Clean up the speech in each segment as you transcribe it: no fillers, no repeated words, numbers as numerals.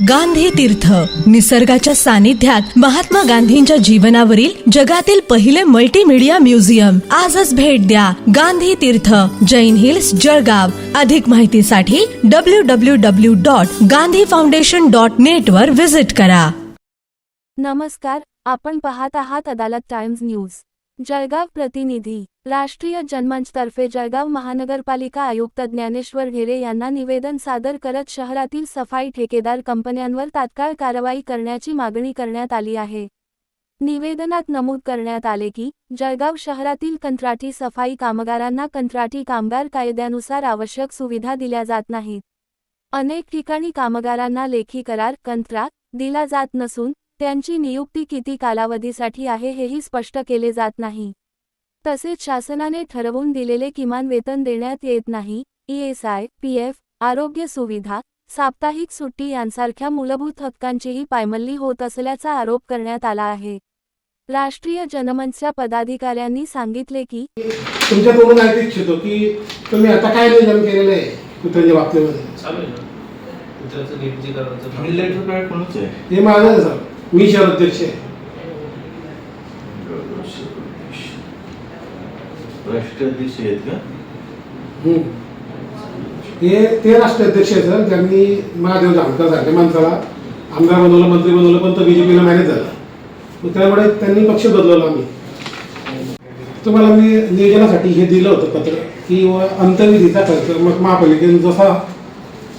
गांधी तीर्थ, निसर्गाच्या सानिध्यात महात्मा गांधींच्या जीवनावरील जगातील पहिले मल्टीमीडिया म्युझियम. आजच भेट द्या. गांधी तीर्थ, जैन हिल्स, जळगाव. अधिक माहितीसाठी www.gandhifoundation.net वर विजिट करा. नमस्कार, आपण पाहत आहात अदालत टाइम्स न्यूज. जळगाव प्रतिनिधी. राष्ट्रीय जनमंचतर्फे जळगाव महानगरपालिका आयुक्त ज्ञानेश्वर ढेरे यांना निवेदन सादर करत शहरातील सफाई ठेकेदार कंपन्यांवर तात्काळ कारवाई करण्याची मागणी करण्यात आली आहे. निवेदनात नमूद करण्यात आले की जळगाव शहरातील कंत्राटी सफाई कामगारांना कंत्राटी कामगार कायद्यानुसार आवश्यक सुविधा दिल्या जात नाहीत. अनेक ठिकाणी कामगारांना लेखी करार कंत्राट दिला जात नसून त्यांची नियुक्ती किती कालावधीसाठी आहे हेही स्पष्ट केले जात नाही. तसेच शासनाने ठरवून दिलेले किमान वेतन देण्यात येत नाही. ESI, PF, आरोग्य सुविधा, साप्ताहिक सुट्टी यांसारख्या मूलभूत हक्कांचीही पायमल्ली होत असल्याचा आरोप करण्यात आला आहे. राष्ट्रीय जनमंचच्या पदाधिकाऱ्यांनी सांगितले की तुमच्या तोंडून ऐकू इच्छितो की तुम्ही आता काय नियोजन केलेलं आहे कुत्र्याच्या बाबतीमध्ये. हे माझं आहे सर, मी शहर अध्यक्ष आहे. राष्ट्राध्यक्ष आहेत का? ते राष्ट्राध्यक्ष आहे सर. त्यांनी महादेव जानकर सारख्या माणसाला आमदार बनवलं, मंत्री बनवलं, पण तो BJPला मॅनेज झाला. मग त्यामुळे त्यांनी पक्ष बदलवला. आम्ही तुम्हाला मी नियोजनासाठी हे दिलं होतं पत्र की अंतविधीचा खर्च मग महापालिकेने जसा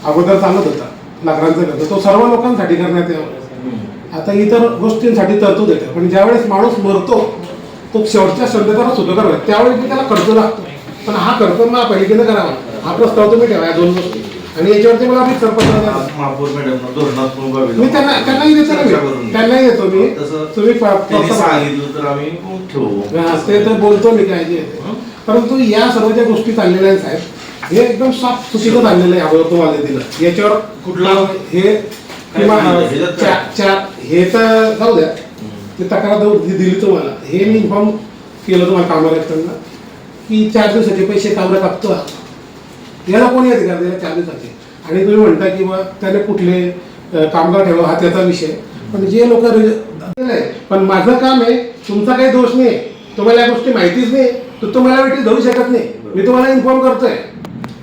अगोदर चालत होता लाकडांचा खर्च तो सर्व लोकांसाठी करण्यात यावा. आता इतर गोष्टींसाठी तरतूद येते, पण ज्यावेळेस माणूस मरतो तो शेवटच्या संदेशाला सुद्धा करावा, त्यावेळी त्याला खर्च लागतो. पण हा खर्च महापालिकेने करावा. हा प्रस्ताव तुम्ही ठेवा या दोन गोष्टी. आणि याच्यावरती मला मी सरपंच मी त्यांनाही देतो ना, त्यांनाही देतो मी. तुम्ही सांगितलं तर आम्ही ठेवू. ते तर बोलतो मी काय जे. परंतु या सर्व ज्या गोष्टी चाललेल्या आहेत साहेब, हे एकदम साफ चुकीचं चाललेलं आहे. अगोदर तुम्हाला दिलं याच्यावर कुठला हे हे तर जाऊ द्या, ते तक्रार दिली तुम्हाला. हे मी इन्फॉर्म केलं तुम्हाला कामाला त्यांना की 4 दिवसाचे पैसे कामरा कापतो. याला कोणी अधिकार दिला 4 दिवसाचे? आणि तुम्ही म्हणता की बा त्याने कुठले कामगार ठेवा, हा त्याचा विषय. पण जे लोक पण माझं काम आहे, तुमचा काही दोष नाही. तुम्हाला या गोष्टी माहितीच नाही तर तुम्हाला वेटीस धरू शकत नाही. मी तुम्हाला इन्फॉर्म करतोय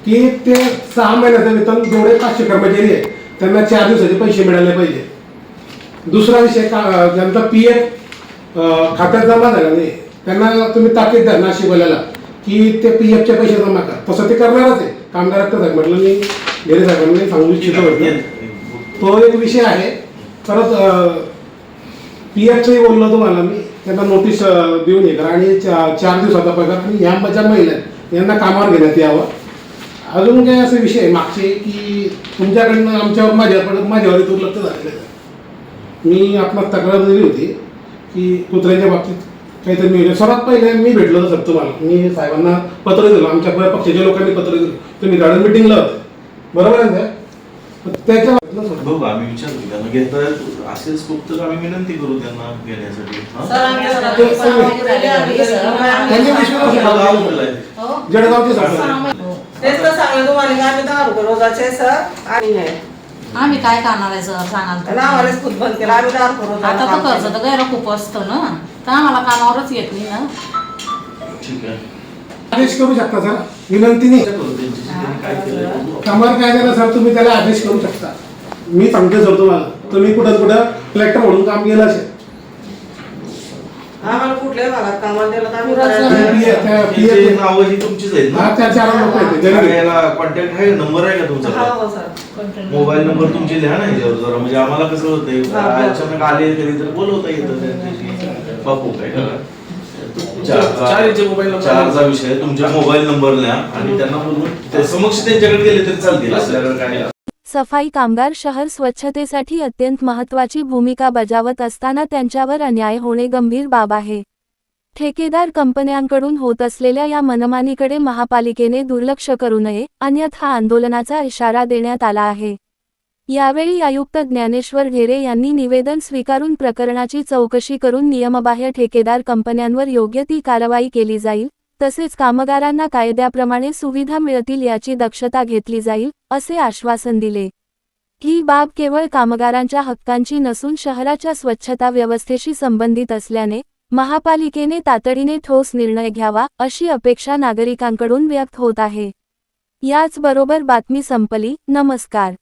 की ते 6 महिन्याचं वेतन जेवढे 500 कर्मचारी आहे त्यांना 4 दिवसाचे पैसे मिळाले पाहिजे. दुसरा विषय ज्यांचा PF खात्यात जमा झाला नाही त्यांना तुम्ही ताकीद द्या नाशिकवाल्याला की ते PFचे पैसे जमा करा. तसं ते करणारच आहे. कामगार म्हटलं मी ढेरे साहेबांनी सांगू इच्छितो. तो एक विषय आहे. परत PFचंही बोललो तुम्हाला मी. त्यांना नोटीस देऊन ये करा आणि 4 दिवसाचा पगार आणि ह्या ज्या महिला आहेत यांना कामावर घेण्यात यावं. अजून काही असे विषय मागचे की तुमच्याकडनं आमच्यावर माझ्यावर दुर्लक्ष झालेलं आहे. मी आपणास तक्रार दिली होती की कुत्र्यांच्या बाबतीत काहीतरी मी सर्वात पहिले मी भेटलो होतो सर तुम्हाला. मी साहेबांना पत्र दिलं, आमच्या पक्षाच्या लोकांनी पत्र दिलं. तुम्ही गार्डन मिटिंगला होते बरोबर आहे का? त्याच्या बघू आम्ही विचारू त्यांना घेता असेच खूप तर आम्ही विनंती करू त्यांना घेण्यासाठी. जळगावचे सर आम्ही काय करणार आहे सर सांगाल तर आता तर खर्च तर गैर खूप असतो ना, तर आम्हाला कामावरच येत नाही ना. ठीक आहे, आदेश करू शकता सर, विनंती नाही. कामावर काय देणार सर, तुम्ही त्याला आदेश करू शकता. मी सांगते सर तुम्हाला, तुम्ही कुठं कलेक्टर म्हणून काम केलं असेल. आम्हाला कुठल्याही भागात कामाला दिलं तर आम्ही नावं ही तुमचीच आहेत ना? कॉन्टॅक्ट आहे, नंबर आहे का तुमचा? मोबाईल नंबर तुमचे लिहा ना याच्यावर जरा, म्हणजे आम्हाला कसं होतंय अचानक आले तरी तर बोलवता येतं त्यांच्याशी. बापू काय करा, 4चा विषय तुमचे मोबाईल नंबर लिहा आणि त्यांना बोलून समक्ष त्यांच्याकडे गेले तरी चालतील. आपल्याकडे काय सफाई कामगार शहर स्वच्छतेसाठी अत्यंत महत्त्वाची भूमिका बजावत असताना त्यांच्यावर अन्याय होणे गंभीर बाब आहे. ठेकेदार कंपन्यांकडून होत असलेल्या या मनमानीकडे महापालिकेने दुर्लक्ष करू नये, अन्यथा आंदोलनाचा इशारा देण्यात आला आहे. यावेळी आयुक्त ज्ञानेश्वर ढेरे यांनी निवेदन स्वीकारून प्रकरणाची चौकशी करून नियमबाह्य ठेकेदार कंपन्यांवर योग्य ती कारवाई केली जाईल, तसेच कामगारांना कायद्याप्रमाणे सुविधा मिळतील याची दक्षता घेतली जाईल, असे आश्वासन दिले. ही बाब केवळ कामगारांच्या हक्कांची नसून शहराच्या स्वच्छता व्यवस्थेशी संबंधित असल्याने महापालिकेने तातडीने ठोस निर्णय घ्यावा, अशी अपेक्षा नागरिकांकडून व्यक्त होत आहे. याचबरोबर बातमी संपली. नमस्कार.